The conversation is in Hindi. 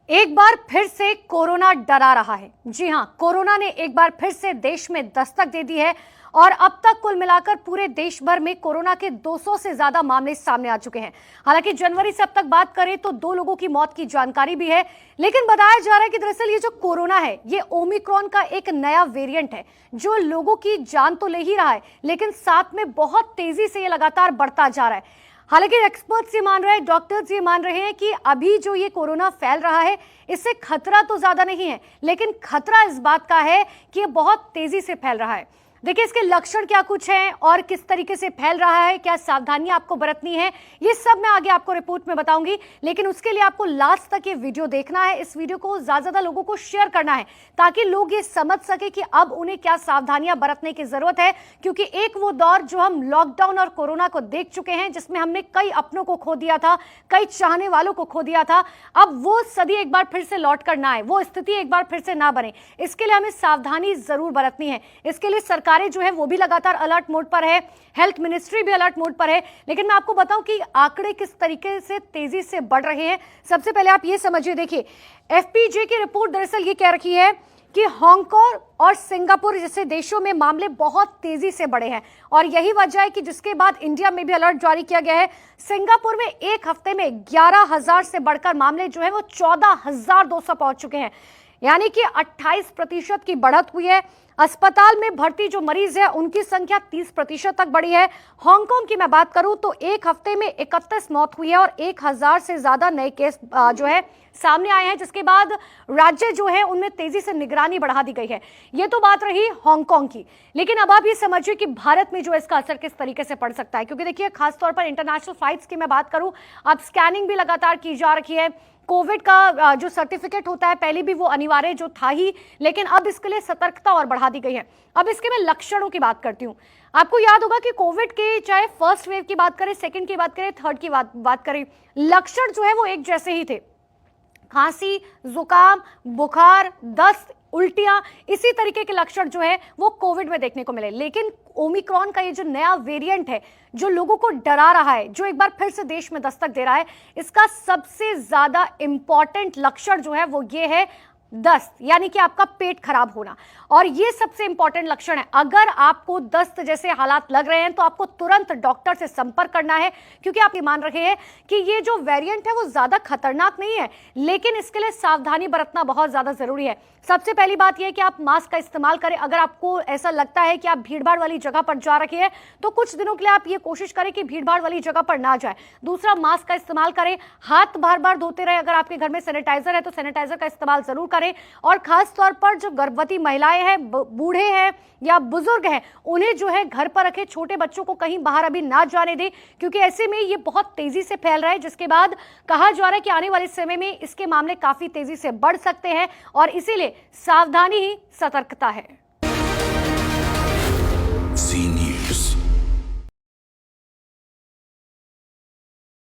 एक बार फिर से कोरोना डरा रहा है। जी हां, कोरोना ने एक बार फिर से देश में दस्तक दे दी है और अब तक कुल मिलाकर पूरे देश भर में कोरोना के 200 से ज्यादा मामले सामने आ चुके हैं। हालांकि जनवरी से अब तक बात करें तो 2 लोगों की मौत की जानकारी भी है, लेकिन बताया जा रहा है कि दरअसल ये जो कोरोना है ये ओमिक्रॉन का एक नया वेरिएंट है जो लोगों की जान तो ले ही रहा है, लेकिन साथ में बहुत तेजी से ये लगातार बढ़ता जा रहा है। हालांकि एक्सपर्ट्स ये मान रहे हैं, डॉक्टर्स ये मान रहे हैं कि अभी जो ये कोरोना फैल रहा है इससे खतरा तो ज्यादा नहीं है, लेकिन खतरा इस बात का है कि ये बहुत तेजी से फैल रहा है। देखिए इसके लक्षण क्या कुछ हैं और किस तरीके से फैल रहा है, क्या सावधानियां आपको बरतनी है, ये सब मैं आगे आपको रिपोर्ट में बताऊंगी। लेकिन उसके लिए आपको लास्ट तक ये वीडियो देखना है, इस वीडियो को ज्यादा लोगों को शेयर करना है ताकि लोग ये समझ सके कि अब उन्हें क्या सावधानियां बरतने की जरूरत है। क्योंकि एक वो दौर जो हम लॉकडाउन और कोरोना को देख चुके हैं जिसमें हमने कई अपनों को खो दिया था, कई चाहने वालों को खो दिया था, अब वो सदी एक बार फिर से लौट कर ना आए, वो स्थिति एक बार फिर से ना बने, इसके लिए हमें सावधानी जरूर बरतनी है। इसके लिए सरकारें जो है वो भी लगातार अलर्ट मोड पर है, हेल्थ मिनिस्ट्री भी अलर्ट मोड पर है। लेकिन मैं आपको बताऊं कि आंकड़े किस तरीके से तेजी से बढ़ रहे हैं। सबसे पहले आप ये समझिए, देखिए एफपीजे की रिपोर्ट दरअसल ये कह रखी है कि हांगकांग और सिंगापुर जैसे देशों में मामले बहुत तेजी से बढ़े हैं और यही वजह है कि जिसके बाद इंडिया में भी अलर्ट जारी किया गया है। सिंगापुर में एक हफ्ते में 11,000 से बढ़कर मामले जो है वो 14,200 पहुंच चुके हैं, यानी कि 28% की बढ़त हुई है। अस्पताल में भर्ती जो मरीज है उनकी संख्या 30% तक बढ़ी है। हांगकांग की मैं बात करूं तो एक हफ्ते में 31 मौत हुई है और 1,000 से ज्यादा नए केस जो है सामने आए हैं, जिसके बाद राज्य जो है उनमें तेजी से निगरानी बढ़ा दी गई है। ये तो बात रही हांगकांग की, लेकिन अब आप ये समझिए कि भारत में जो इसका असर किस तरीके से पड़ सकता है। क्योंकि देखिए खासतौर पर इंटरनेशनल फ्लाइट्स की मैं बात करूं, अब स्कैनिंग भी लगातार की जा रही है। कोविड का जो सर्टिफिकेट होता है पहले भी वो अनिवार्य जो था ही, लेकिन अब इसके लिए सतर्कता और बढ़ा दी गई है। अब इसके मैं लक्षणों की बात करती हूँ। आपको याद होगा कि कोविड के चाहे फर्स्ट वेव की बात करें, सेकंड की बात करें, थर्ड की बात करें, लक्षण जो है वो एक जैसे ही थे। खांसी, जुकाम, बुखार, दस्त, उल्टियां, इसी तरीके के लक्षण जो है वो कोविड में देखने को मिले। लेकिन ओमिक्रॉन का ये जो नया वेरिएंट है जो लोगों को डरा रहा है, जो एक बार फिर से देश में दस्तक दे रहा है, इसका सबसे ज्यादा इंपॉर्टेंट लक्षण जो है वो ये है दस्त, यानी कि आपका पेट खराब होना। और ये सबसे इंपॉर्टेंट लक्षण है। अगर आपको दस्त जैसे हालात लग रहे हैं तो आपको तुरंत डॉक्टर से संपर्क करना है, क्योंकि आप ये मान रहे हैं कि ये जो वेरिएंट है वो ज्यादा खतरनाक नहीं है, लेकिन इसके लिए सावधानी बरतना बहुत ज्यादा जरूरी है। सबसे पहली बात यह कि आप मास्क का इस्तेमाल करें। अगर आपको ऐसा लगता है कि आप भीड़भाड़ वाली जगह पर जा रहे हैं तो कुछ दिनों के लिए आप ये कोशिश करें कि भीड़भाड़ वाली जगह पर ना जाए। दूसरा, मास्क का इस्तेमाल करें, हाथ बार बार धोते रहे। अगर आपके घर में सैनिटाइजर है तो सैनिटाइजर का इस्तेमाल जरूर करें। और खास तौर पर जो गर्भवती महिलाएं हैं, बूढ़े हैं या बुजुर्ग हैं, उन्हें जो है घर पर रखें। छोटे बच्चों को कहीं बाहर अभी ना जाने दें, क्योंकि ऐसे में ये बहुत तेजी से फैल रहा है, जिसके बाद कहा जा रहा है कि आने वाले समय में इसके मामले काफी तेजी से बढ़ सकते हैं और इसीलिए सावधानी ही सतर्कता है।